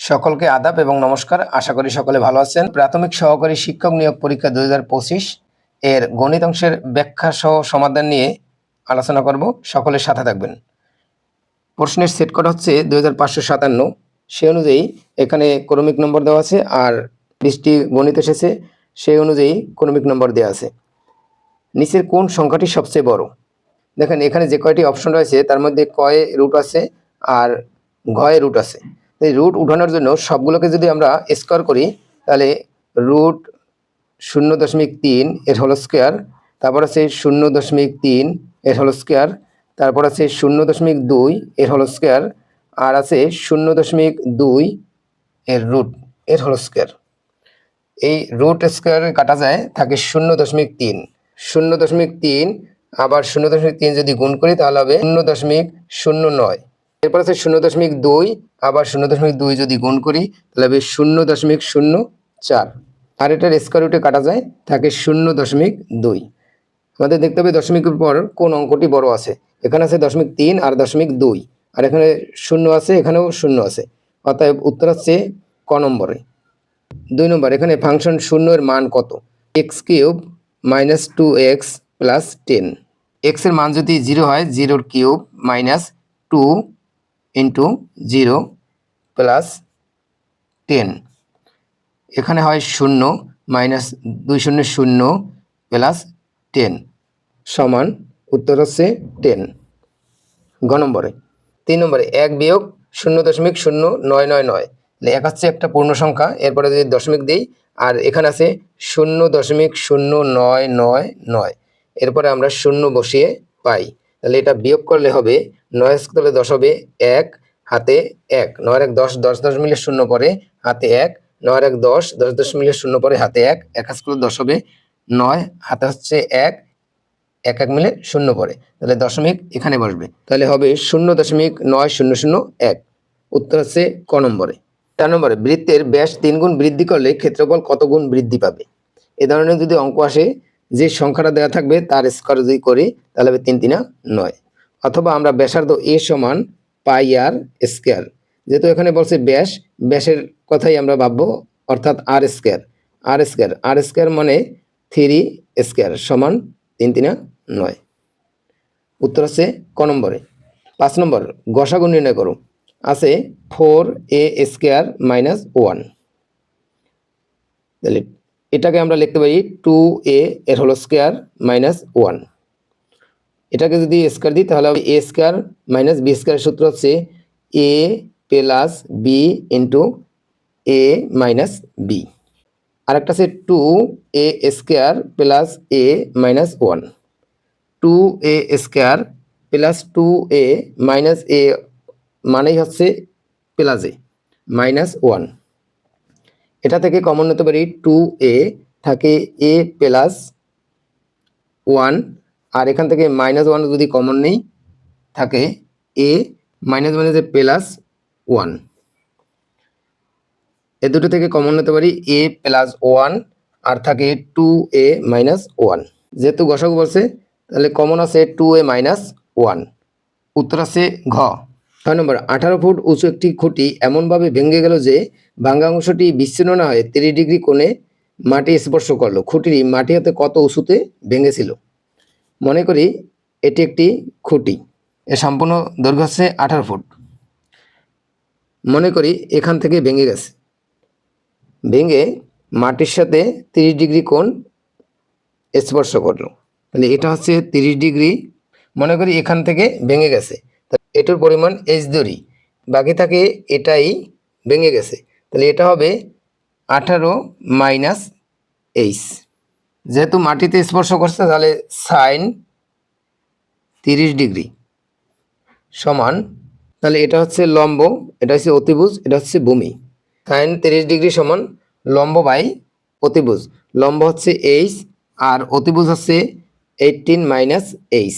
সকলকে আদাব এবং নমস্কার। আশা করি সকলে ভালো আছেন। প্রাথমিক সহকারী শিক্ষক নিয়োগ পরীক্ষা 2025 এর গণিত অংশের ব্যাখ্যা সহ সমাধান নিয়ে আলোচনা করব। সকলের সাথে থাকবেন। প্রশ্নের সেট কোড হচ্ছে 2557। সেই অনুযায়ী এখানে ক্রমিক নম্বর দেওয়া আছে, আর 20টি গণিত এসেছে, সেই অনুযায়ী ক্রমিক নম্বর দেওয়া আছে। নিচের কোন সংখ্যাটি সবচেয়ে বড়? দেখেন এখানে যে কয়টি অপশন রয়েছে তার মধ্যে কয়ে রুট আছে আর ঘয়ে রুট আছে। এই রুট উঠানোর জন্য সবগুলোকে যদি আমরা স্কোয়ার করি তাহলে রুট 0.3 এর হোল স্কোয়ার, তারপর আছে 0.3 এর হোল স্কোয়ার, তারপর আছে 0.2 এর হোল স্কোয়ার, আর আছে 0.2 এর রুট এর হোল স্কোয়ার। এই রুট স্কোয়ার কাটা যায়, থাকে 0.3। 0.3 আবার 0.3 যদি গুণ করি তাহলে হবে 0.09। এরপর আছে 0.2 আবার 0.2 যদি গুণ করি তাহলে হবে 0.04। আর এটার স্কোয়ার রুটে কাটা যায়, থাকে 0.2। আমাদের দেখতে হবে দশমিকের পর কোন অঙ্কটি বড় আছে। এখানে আছে 0.3 আর 0.2, আর এখানে 0 আছে, এখানেও 0 আছে। অতএব উত্তর হচ্ছে ক নম্বরে। 2 নম্বর, এখানে ফাংশন 0 এর মান কত? x³ - 2x + 10। x এর মান যদি 0 হয়, 0 কিউব মাইনাস 2 ইন্টু 0 প্লাস 10। এখানে হয় 0 মাইনাস 2 0 0 প্লাস 10 সমান উত্তর হচ্ছে 10। গ নম্বরে। 3 নম্বরে 1 বিয়োগ 0.0999। এক হচ্ছে একটা পূর্ণ সংখ্যা, এরপরে যদি দশমিক দিই, আর এখানে আছে 0.0999, এরপরে আমরা 0 বসিয়ে পাই। তাহলে এটা বিয়োগ করলে হবে 9 স্কোয়ারে 10 হবে 1, হাতে 1, 9 আর 1 10, 10 10 মিলে 0 পরে হাতে 1, 9 আর 1 10, 10 10 মিলে 0 পরে হাতে 1, 1 স্কোয়ারে 10 হবে 9, হাতে হচ্ছে 1, 1 1 মিলে 0 পরে, তাহলে দশমিক এখানে বসবে, তাহলে হবে 0.9001। উত্তর হচ্ছে ক নম্বরে। 4 নম্বরে, বৃত্তের ব্যাস 3 গুণ বৃদ্ধি করলে ক্ষেত্রফল কত গুণ বৃদ্ধি পাবে? এ ধরনের যদি অঙ্ক আসে, যে সংখ্যাটা দেওয়া থাকবে তার স্কোয়ার যদি করি তাহলে হবে 3 3 9। অথবা আমরা ব্যাসার্ধ a সমান পাই আর স্কোয়ার, যেহেতু এখানে বলছে ব্যাস, ব্যাসের কথাই আমরা ভাববো, অর্থাৎ আর স্কোয়ার। আর স্কোয়ার মানে 3 স্কোয়ার সমান 3 3 9। উত্তর হচ্ছে ক নম্বরে। 5 নম্বর, গসাগু নির্ণয় করো। আছে 4a² - 1। তাহলে এটাকে আমরা লিখতে পারি 2a এর হোল স্কোয়ার মাইনাস 1। এটাকে যদি স্কোয়ার দিই তাহলে হবে a² - b² সূত্র হচ্ছে a plus b into a minus b। আরেকটা আছে 2a² plus a minus 1। 2a² plus 2a minus a মানেই হচ্ছে প্লাস a মাইনাস 1। এটা থেকে কমন নিতে পারি 2a, থাকে a প্লাস 1, আর এখান থেকে মাইনাস 1 যদি কমন নেই, থাকে a মাইনাস মাইনাসে প্লাস 1। এ দুটো থেকে কমন নিতে পারি a প্লাস 1, আর থাকে 2a মাইনাস 1। যেহেতু গসাগু বলছে তাহলে কমন আছে 2a মাইনাস 1। উত্তর আছে ঘ। 6 নম্বর, 18 ফুট উঁচু একটি খুঁটি এমনভাবে ভেঙে গেল যে ভাঙা অংশটি বিচ্ছিন্ন না হয়ে 30 ডিগ্রি কোণে মাটি স্পর্শ করলো। খুঁটিটি মাটি হতে কত উঁচুতে ভেঙেছিল? মনে করি এটি একটি খুঁটি, এর সম্পূর্ণ দৈর্ঘ্য হচ্ছে 18 ফুট। মনে করি এখান থেকে ভেঙে গেছে, ভেঙে মাটির সাথে 30 ডিগ্রি কোণ স্পর্শ করলো, তাহলে এটা হচ্ছে 30 ডিগ্রি। মনে করি এখান থেকে ভেঙে গেছে, এটার পরিমাণ h ধরি, বাকি থাকে এটাই ভেঙে গেছে, তাহলে এটা হবে 18 মাইনাস h। যেহেতু মাটিতে স্পর্শ করছে তাহলে সাইন 30 ডিগ্রি সমান, তাহলে এটা হচ্ছে লম্ব, এটা হচ্ছে অতিভুজ, এটা হচ্ছে ভূমি। সাইন 30 ডিগ্রি সমান লম্ব বাই অতিভুজ। লম্ব হচ্ছে h আর অতিভুজ হচ্ছে 18 মাইনাস h।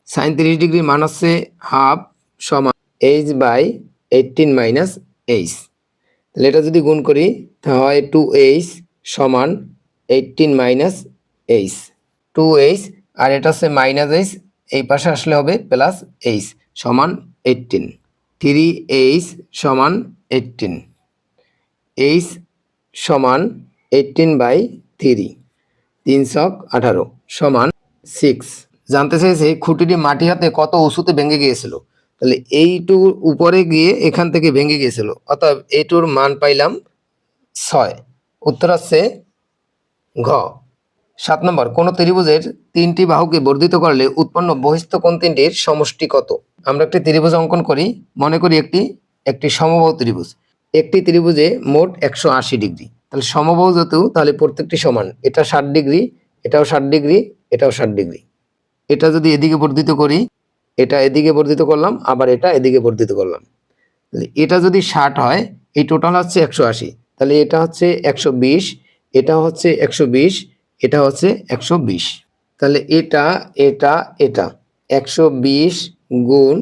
সাইন 30 ডিগ্রি মান হচ্ছে হাফ সমান h বাই 18 মাইনাস h। তাহলে এটা যদি গুণ করি তাহলে হয় 2h সমান 18 মাইনাস h। 2h আর এটা হচ্ছে মাইনাস h, এই পাশে আসলে হবে প্লাস h সমান 18। 3h সমান 18। এইচ সমান 18/3, 318 সমান 6। জানতে চেয়েছে খুঁটিটি মাটি হাতে কত উঁচুতে ভেঙে গিয়েছিল। তাহলে এইটুর উপরে গিয়ে এখান থেকে ভেঙে গিয়েছিল, অর্থাৎ এইটুর মান পাইলাম 6। উত্তর হচ্ছে ঘ। 7 নম্বর, কোন ত্রিভুজের 3টি বাহুকে বর্ধিত করলে উৎপন্ন বহিস্থ কোণ তিনটির সমষ্টি কত? আমরা একটি ত্রিভুজ অঙ্কন করি। মনে করি একটি সমবাহু ত্রিভুজ। একটি ত্রিভুজে মোট 180 ডিগ্রি। তাহলে সমবাহু যেহেতু, তাহলে প্রত্যেকটি সমান। এটা 60 ডিগ্রি, এটাও 60 ডিগ্রি, এটাও 60 ডিগ্রি। এটা যদি এদিকে বর্ধিত করি, এটা এদিকে বর্ধিত করলাম, আবার এটা এদিকে বর্ধিত করলাম। তাহলে এটা যদি 60 হয়, এই টোটাল হচ্ছে 180। তাহলে এটা হচ্ছে 120, এটা হচ্ছে 120, এটা হচ্ছে 120। তাহলে এটা এটা এটা 120 গুণ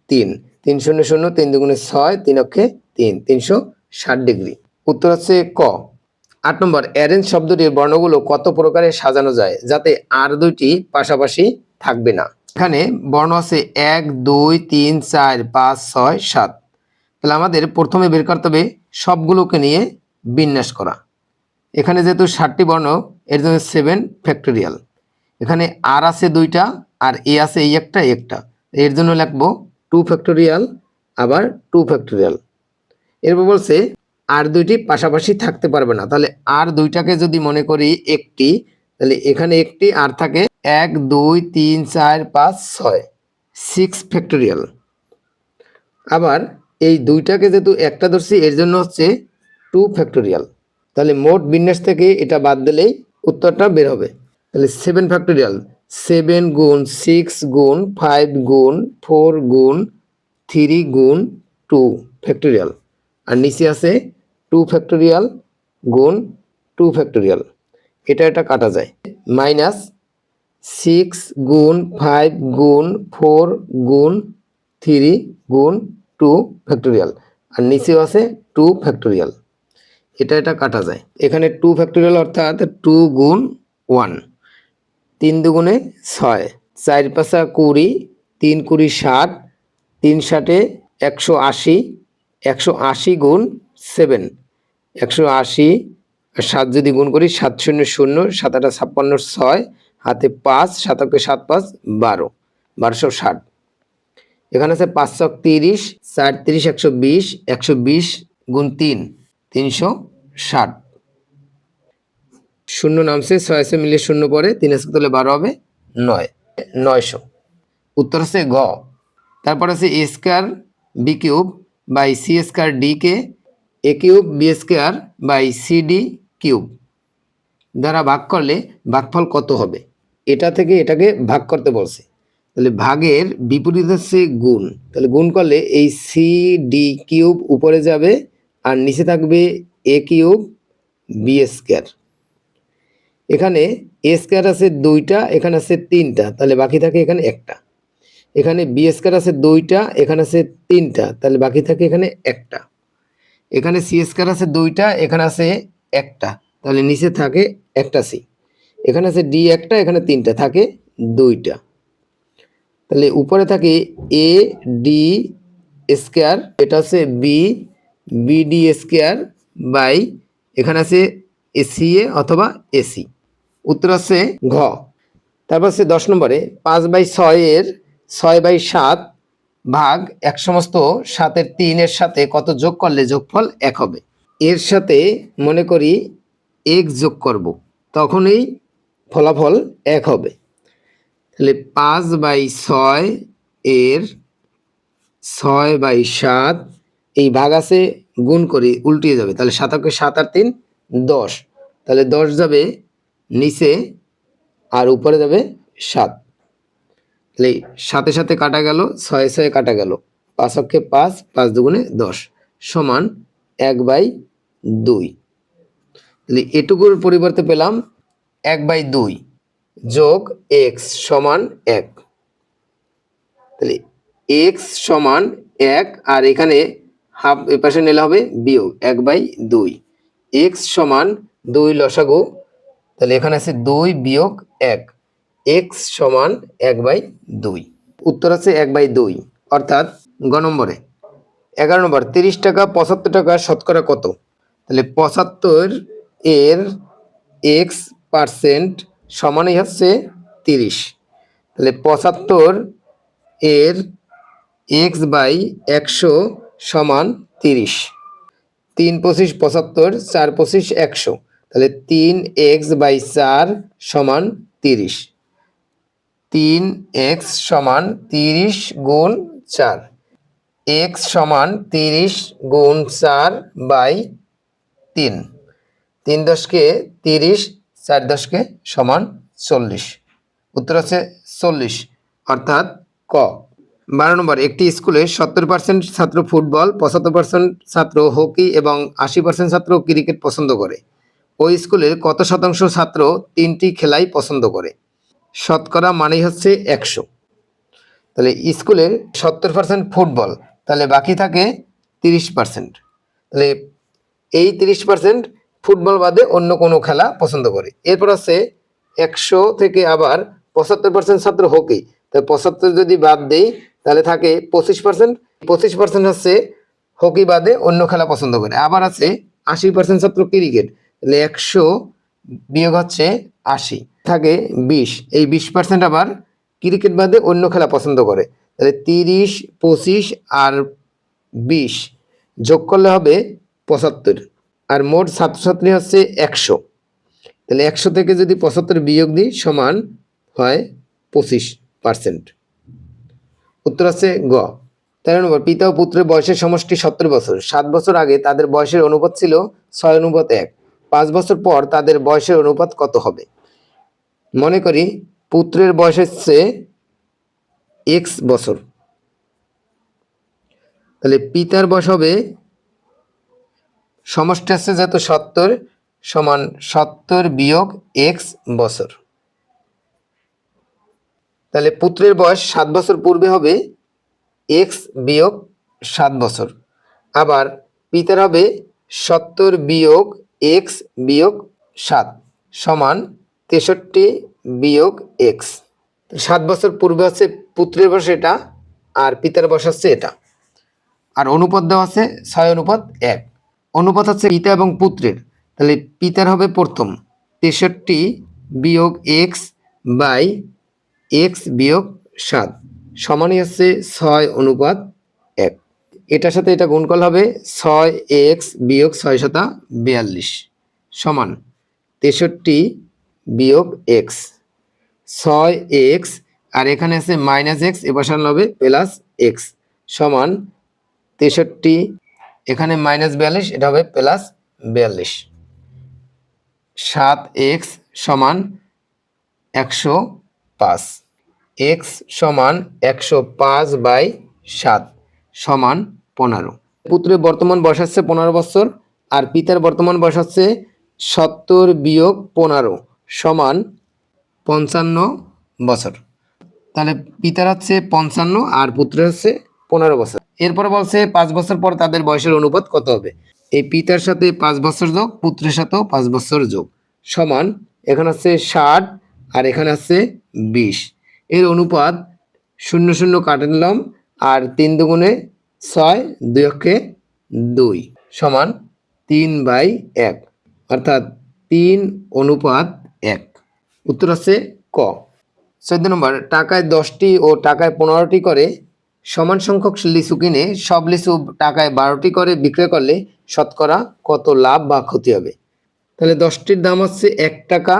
3, 3 শূন্য শূন্য, 3 দুগুণে 6, 3 অক্ষে 3, 360 ডিগ্রি। উত্তর হচ্ছে ক। 8 নম্বর, অ্যারেঞ্জ শব্দটির বর্ণগুলো কত প্রকারে সাজানো যায় যাতে আর দুইটি পাশাপাশি থাকবে না? এখানে বর্ণ আছে 1, 2, 3, 4, 5, 6, 7। তাহলে আমাদের প্রথমে বের করতে হবে সবগুলোকে নিয়ে বিন্যাস করা। এখানে যেহেতু 60টি বর্ণ, এর জন্য 7 ফ্যাক্টোরিয়াল। এখানে আর আছে 2টা, আর এ আছে এই একটা একটা, এর জন্য লিখবো 2 ফ্যাক্টোরিয়াল, আবার 2 ফ্যাক্টোরিয়াল। এরপর বলছে আর দুইটি পাশাপাশি থাকতে পারবে না। তাহলে আর দুইটাকে যদি মনে করি একটি, তাহলে এখানে একটি আর থাকে 1, 2, 3, 4, 5, 6, 6 ফ্যাক্টোরিয়াল। আবার এই দুইটাকে যেহেতু একটা ধরছি, এর জন্য হচ্ছে 2 ফ্যাক্টোরিয়াল। তাহলে মোট বিন্যাস থেকে এটা বাদ দিলেই উত্তরটা বের হবে। তাহলে 7 ফ্যাক্টোরিয়াল, 7 গুণ 6 গুণ 5 গুণ 4 গুণ 3 গুণ 2 ফ্যাক্টোরিয়াল। আর নিচে আছে 2 ফ্যাক্টোরিয়াল গুণ 2 ফ্যাক্টোরিয়াল। এটা কাটা যায়। মাইনাস 6 গুণ 5 গুণ 4 গুণ 3 গুণ 2 ফ্যাক্টোরিয়াল। আর নিচেও আছে 2 ফ্যাক্টোরিয়াল। এটা কাটা যায়। এখানে 2 ফ্যাক্টোরিয়াল অর্থাৎ 2 গুণ 1, 3 দুগুণে 6, 4 পাঁচা 20, 3 20 60, 3 60 180, 180 গুণ 7, 180 আর 7 যদি গুণ করি 7 শূন্য শূন্য, 7 8 56, 6 হাতে 5, 7 অক্ষে 7 5 12, 1260। এখানে আছে 5 ছক 30, 4 30 120, 120 গুণ 3, 360। শূন্য নামছে, 6 মিলে শূন্য পরে 3 তুলে 12 হবে 9, 900। উত্তর হচ্ছে গ। তারপর আছে A square B cube by C square D কে A cube B square by C D cube দ্বারা ভাগ করলে ভাগফল কত হবে? এটা থেকে এটাকে ভাগ করতে বলছে। তাহলে ভাগের বিপরীত হচ্ছে গুণ। তাহলে গুণ করলে এই সি ডি কিউব উপরে যাবে, আর নিচে থাকবে এ কিউব বি স্কয়ার। এখানে এ স্কয়ার আছে 2টা, এখানে আছে 3টা, তাহলে বাকি থাকে এখানে একটা। এখানে বি স্কয়ার আছে 2টা, এখানে আছে 3টা, তাহলে বাকি থাকে এখানে একটা। এখানে সি স্কয়ার আছে 2টা, এখানে আছে একটা, তাহলে নিচে থাকে একটা সি। এখানে আছে ডি একটা, এখানে 3টা, থাকে 2টা। তাহলে উপরে থাকে এ ডি স্কয়ার, এটা আছে বি বিডি স্কয়ার বাই এখানে আছে এসিএ অথবা এসি। উত্তর আছে ঘ। তারপর আছে 10 নম্বরে 5/6 এর 6/7 ভাগ এক সমস্ত 7 এর 3 এর সাথে কত যোগ করলে যোগফল 1 হবে? এর সাথে মনে করি 1 যোগ করব, তখনই ফলাফল 1 হবে। তাহলে 5/6 এর 6/7, এই ভাগ আছে গুণ করি উল্টিয়ে যাবে, তাহলে 7 অক্ষে 7 আর 3 10, তাহলে 10 যাবে নিচে আর উপরে যাবে 7। তাহলে সাথে সাথে কাটা গেল, 6 6 কাটা গেল, 5 অক্ষে 5, 5 দুগুণে 10 সমান 1/2। তাহলে এটুকুর পরিবর্তে পেলাম 1/2 যোগ এক্স সমান 1। তাহলে এক্স সমান 1, আর এখানে হাফ এপাশে নিলে হবে বিয়োগ 1/2। এক্স সমান 2 লসাগু, তাহলে এখানে আছে 2 বিয়োগ 1, এক্স সমান 1/2। উত্তর আছে 1/2, অর্থাৎ গ নম্বরে। 11 নম্বর 30 টাকা 75 টাকা শতকরা কত? তাহলে 75 এর x% সমানই হচ্ছে 30। তাহলে 75 এর x/100 সমান 30। 3 25 75, 4 25 100। তাহলে 3x/4 সমান 30। 3x সমান 30 গুণ 4। x সমান 30 গুণ 4/3। 3 দশকে 30, 4 দশকে সমান 40। উত্তর আছে 40, অর্থাৎ ক। 12 নম্বর, একটি স্কুলে 70% ছাত্র ফুটবল, 75% ছাত্র হকি এবং 80% ছাত্র ক্রিকেট পছন্দ করে। ওই স্কুলের কত শতাংশ ছাত্র তিনটি খেলাই পছন্দ করে? শতকরা মানেই হচ্ছে 100। তাহলে স্কুলের 70% ফুটবল, তাহলে বাকি থাকে 30%। তাহলে এই 30% ফুটবল বাদে অন্য কোনো খেলা পছন্দ করে। এরপর আছে 100 থেকে আবার 75% ছাত্র হকি, তাই 75 যদি বাদ দেই তাহলে থাকে 25%। 25% হচ্ছে হকি বাদে অন্য খেলা পছন্দ করে। আবার আছে 80% ছাত্র ক্রিকেট, তাহলে 100 বিয়োগ হচ্ছে 80, থাকে 20। এই 20% আবার ক্রিকেট বাদে অন্য খেলা পছন্দ করে। তাহলে 30, 25 আর 20 যোগ করলে হবে 75। আর মোট ছাত্রছাত্রী হচ্ছে 100। তাহলে 100 থেকে যদি 75 বিয়োগ দিই সমান হয় 25%। উত্তর আছে গ। 13 নম্বর, পিতা ও পুত্রের বয়সের সমষ্টি 70 বছর। 7 বছর আগে তাদের বয়সের অনুপাত ছিল 6:1। 5 বছর পর তাদের বয়সের অনুপাত কত হবে? মনে করি পুত্রের বয়স হচ্ছে x বছর, তাহলে পিতার বয়স হবে, সমষ্টি আছে যেহেতু 70, সমান 70 বিয়োগ x বছর। তাহলে পুত্রের বয়স 7 বছর পূর্বে হবে x বিয়োগ 7 বছর। আবার পিতার হবে 70 বিয়োগ x বিয়োগ 7 সমান 63 বিয়োগ x। 7 বছর পূর্বে হচ্ছে পুত্রের বয়স এটা, আর পিতার বয়স হচ্ছে এটা। আর অনুপাত দেওয়া আছে 6:1। অনুপাত হচ্ছে পিতা এবং পুত্রের, তাহলে পিতার হবে প্রথম 63 বিয়োগ x বাই x বিয়োগ 7 সমানই হচ্ছে 6:1। এটার সাথে এটা গুণ করলে হবে 6x বিয়োগ 6×42 সমান 63 বিয়োগ x। 6x আর এখানে আছে -x, এবার সামনে হবে +x সমান 63, এখানে -42, এটা হবে +42। 7x সমান 105। x সমান 105/7 সমান 15। পুত্রের বর্তমান বয়স হচ্ছে 15 বছর, আর পিতার বর্তমান বয়স হচ্ছে 70 বিয়োগ 15 সমান 55 বছর। তাহলে পিতার হচ্ছে 55 আর পুত্রের হচ্ছে 15 বছর। এরপরে বলছে 5 বছর পর তাদের বয়সের অনুপাত কত হবে? এই পিতার সাথে 5 বছর যোগ, পুত্রের সাথেও 5 বছর যোগ সমান, এখানে হচ্ছে 60 আর এখানে আছে 20। এর অনুপাত 0 0 কাটে নিলাম, আর 3 দুগুণে 6, 2 অক্ষে 2 সমান 3/1, অর্থাৎ 3:1। উত্তর আছে ক। 14 নম্বর, টাকায় 10টি ও টাকায় 15টি করে সমান সংখ্যক লিচু কিনে সব লিচু টাকায় 12টি করে বিক্রয় করলে শতকরা কত লাভ বা ক্ষতি হবে? তাহলে 10টির দাম হচ্ছে 1 টাকা,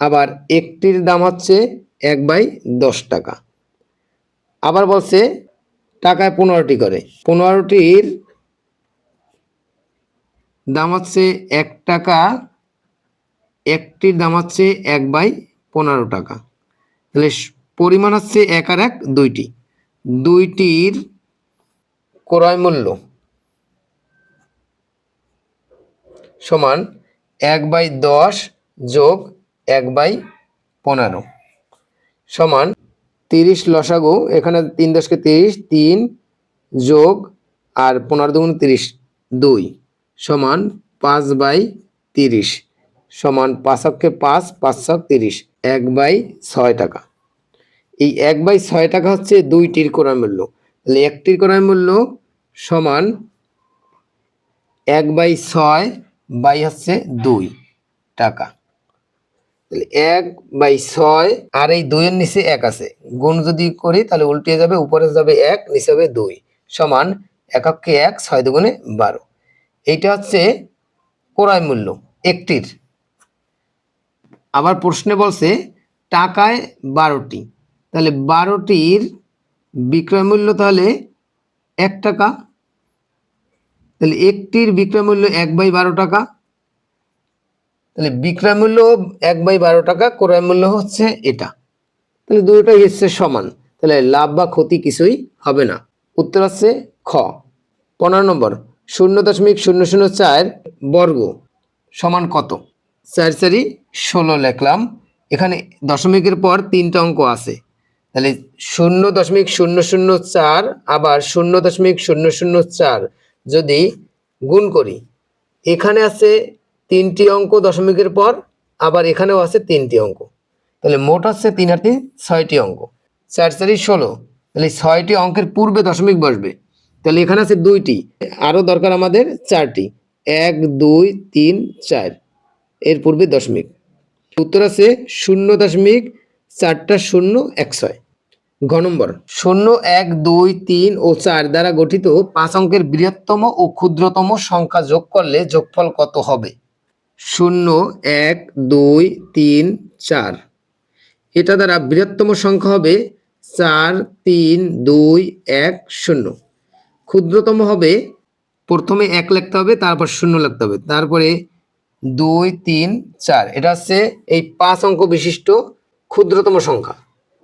আবার একটির দাম হচ্ছে 1/10 টাকা। আবার বলছে টাকায় 15টি করে, 15টির দাম হচ্ছে 1 টাকা, একটির দাম হচ্ছে 1/15 টাকা। তাহলে পরিমাণ হচ্ছে 1 আর 1 2টি। 2টির ক্রয় মূল্য সমান 1/10 যোগ 1/15 সমান 30 লসাগু, এখানে 3 10কে 30, 3 যোগ আর 15 দুগুণ 30, 2 সমান 5/30 সমান 5 অক্ষে 5, 5 ছক 30, 1/6 টাকা। এই 1/6 টাকা হচ্ছে 2টির ক্রয় মূল্য। তাহলে একটির ক্রয় মূল্য সমান 1/6 বাই হচ্ছে 2 টাকা। তাহলে 1/6 আর এই 2 এর নিচে 1 আছে, গুণ যদি করি তাহলে উল্টে যাবে, উপরে যাবে 1, নিচে হবে 2 সমান এককে 1, 6 দুগুণে 12। এইটা হচ্ছে ক্রয় মূল্য একটির। আবার প্রশ্নে বলছে টাকায় 12টি, তাহলে 12টির বিক্রয় মূল্য তাহলে 1 টাকা, তাহলে একটির বিক্রয় মূল্য 1/12 টাকা। তাহলে বিক্রয় মূল্য 1/12 টাকা, ক্রয় মূল্য হচ্ছে এটা। তাহলে দুটোটাই হচ্ছে সমান, তাহলে লাভ বা ক্ষতি কিছুই হবে না। উত্তর হচ্ছে খ। 15 নম্বর 0.004 বর্গ সমান কত? 4 4 16 লিখলাম। এখানে দশমিকের পর 3টা অঙ্ক আছে, তাহলে 0.004 আবার 0.004 যদি গুণ করি, এখানে আছে 3টি অঙ্ক দশমিকের পর, আবার এখানেও আছে 3টি অঙ্ক, তাহলে মোট হচ্ছে 3 আর 3 6টি অঙ্ক। 4 4 16, তাহলে 6টি অঙ্কের পূর্বে দশমিক বসবে, তাহলে এখানে আছে 2টি, আরও দরকার আমাদের 4টি, 1 2 3 4, এর পূর্বে দশমিক। উত্তর আছে 0.41016। ঘ নম্বর 0 1 2 3 ও 4 দ্বারা গঠিত 5 অঙ্কের বৃহত্তম ও ক্ষুদ্রতম সংখ্যা যোগ করলে যোগফল কত হবে? 0 1 2 3 4, এটা দ্বারা বৃহত্তম সংখ্যা হবে 4 3 2 1 0। ক্ষুদ্রতম হবে, প্রথমে 1 লিখতে হবে, তারপর 0 লিখতে হবে, তারপরে 2 3 4, এটা হচ্ছে এই 5 অঙ্ক বিশিষ্ট ক্ষুদ্রতম সংখ্যা।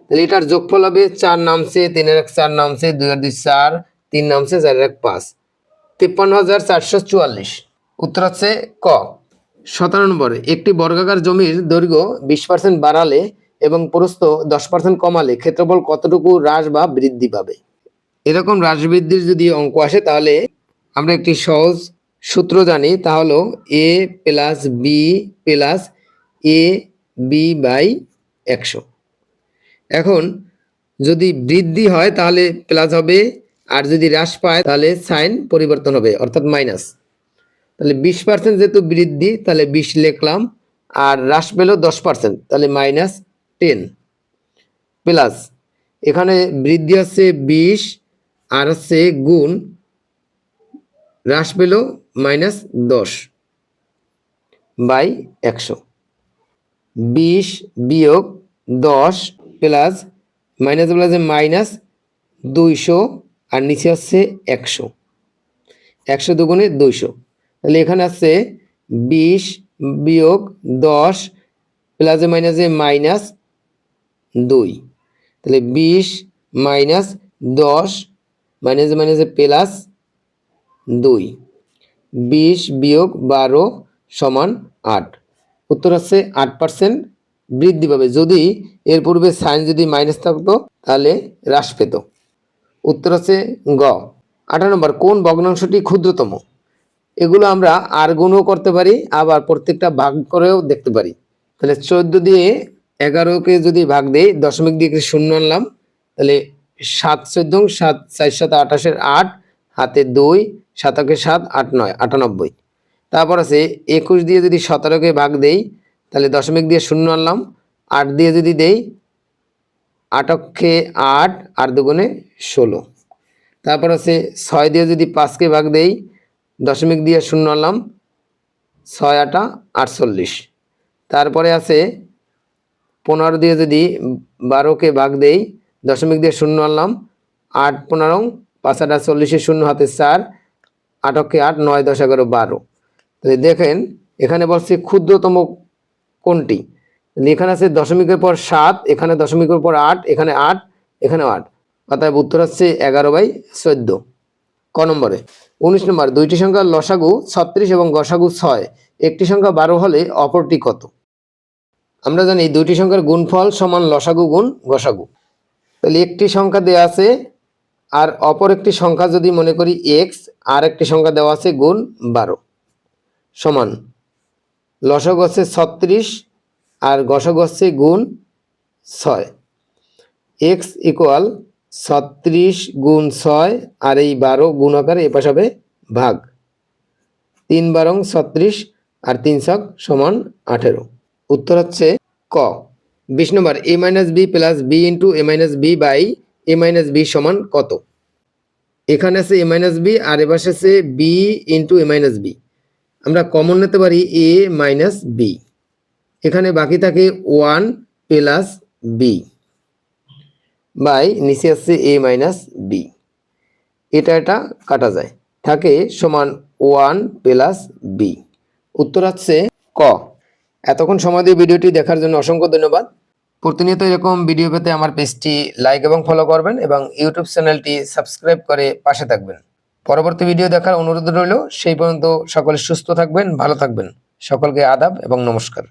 তাহলে এটার যোগফল হবে 4 নামছে, 3 এর 1 4 নামছে, 2 এর 2 4, 3 নামছে, 4 এর 1 5, 53,444। উত্তর হচ্ছে ক। 17 নম্বর একটি বর্গাকার জমির দৈর্ঘ্য 20% বাড়ালে এবং প্রস্থ 10% কমালে ক্ষেত্রফল কতটুকু হ্রাস বা বৃদ্ধি পাবে? এরকম হ্রাস বৃদ্ধির যদি অঙ্ক আসে তাহলে আমরা একটি সহজ সূত্র জানি, তা হলো a plus B plus A B by 100। এখন যদি বৃদ্ধি হয় তাহলে প্লাস হবে, আর যদি হ্রাস পায় তাহলে সাইন পরিবর্তন হবে, অর্থাৎ মাইনাস। তাহলে 20% যেহেতু বৃদ্ধি, তাহলে 20 লিখলাম, আর হ্রাস পেল 10%, তাহলে -10 প্লাস, এখানে বৃদ্ধি হচ্ছে 20 আর হচ্ছে গুণ, হ্রাস পেল -10 বাই 100। 20 বিয়োগ 10 প্লাস মাইনাস প্লাসে মাইনাস 200, আর নিচে হচ্ছে 100, 100 দুগুণে 200, তাহলে এখানে আছে 20 বিয়োগ 10 প্লাসে মাইনাসে মাইনাস 2, তাহলে 20 মাইনাস 10 মাইনাসে মাইনাসে প্লাস 2, 20 বিয়োগ 12 সমান 8। উত্তর হচ্ছে 8% বৃদ্ধি পাবে, যদি এর পূর্বে সাইন যদি মাইনাস থাকতো তাহলে হ্রাস পেত। উত্তর হচ্ছে গ। 18 নম্বর কোন ভগ্নাংশটি ক্ষুদ্রতম? এগুলো আমরা আর গুণও করতে পারি, আবার প্রত্যেকটা ভাগ করেও দেখতে পারি। তাহলে 14 দিয়ে 11কে যদি ভাগ দেই, দশমিক দিয়ে 0 আনলাম, তাহলে 7 14 7 4 7 28 8, হাতে 2, 7 7 8 9 98। তারপর আছে 21 দিয়ে যদি 17কে ভাগ দেই, তাহলে দশমিক দিয়ে 0 আনলাম, 8 দিয়ে যদি দেই, 8 8, আর দুগুণে 16। তারপর আছে 6 দিয়ে যদি 5কে ভাগ দেই, দশমিক দিয়ে 0 আনলাম, 6 8 48। তারপরে আছে 15 দিয়ে যদি 12কে ভাগ দেই, দশমিক দিয়ে 0 আনলাম, 8 15 5 8 40, 0 হাতে 4, 8 8 9 10 11 12। তাহলে দেখেন এখানে বলছে ক্ষুদ্রতম কোনটি, এখানে আছে দশমিকের পর 7, এখানে দশমিকের পর 8, এখানে 8, এখানে 8, অতএব উত্তর হচ্ছে 11/14। ক নম্বরে 19 নম্বর দুইটি সংখ্যার লসাগু 36 এবং গসাগু 6, একটি সংখ্যা 12 হলে অপরটি কত? আমরা জানি দুইটি সংখ্যার গুণফল সমান লসাগু গুণ গসাগু। তাহলে একটি সংখ্যা দেওয়া আছে, আর অপর একটি সংখ্যা যদি মনে করি x, আর একটি সংখ্যা দেওয়া আছে গুণ 12, সমান লসাগু হচ্ছে 36 আর গসাগু হচ্ছে গুণ 6। x ইকুয়াল 36 গুণ 6, আর এই 12 গুণ আকারে এ পাশে হবে ভাগ। 3 × 36 আর 3 ছক সমান 18। উত্তর হচ্ছে ক। 20 নম্বর a - b plus b into a - b by a - b সমান কত? এখানে আছে a - b আর এবার আছে b ইন্টু a - b। আমরা কমন নিতে পারি a - b, এখানে বাকি থাকে 1 প্লাস b বাই নিচে আছে a - b। এটা কাটা যায়, থাকে সমান 1 প্লাস b। উত্তর হচ্ছে ক। এতক্ষণ সময় দিয়ে ভিডিওটি দেখার জন্য অসংখ্য ধন্যবাদ। প্রতিনিয়ত এরকম ভিডিও পেতে আমার পেজটি লাইক এবং ফলো করবেন এবং ইউটিউব চ্যানেলটি সাবস্ক্রাইব করে পাশে থাকবেন। পরবর্তী ভিডিও দেখার অনুরোধ রইল। সেই পর্যন্ত সকলে সুস্থ থাকবেন, ভালো থাকবেন। সকলকে আদাব এবং নমস্কার।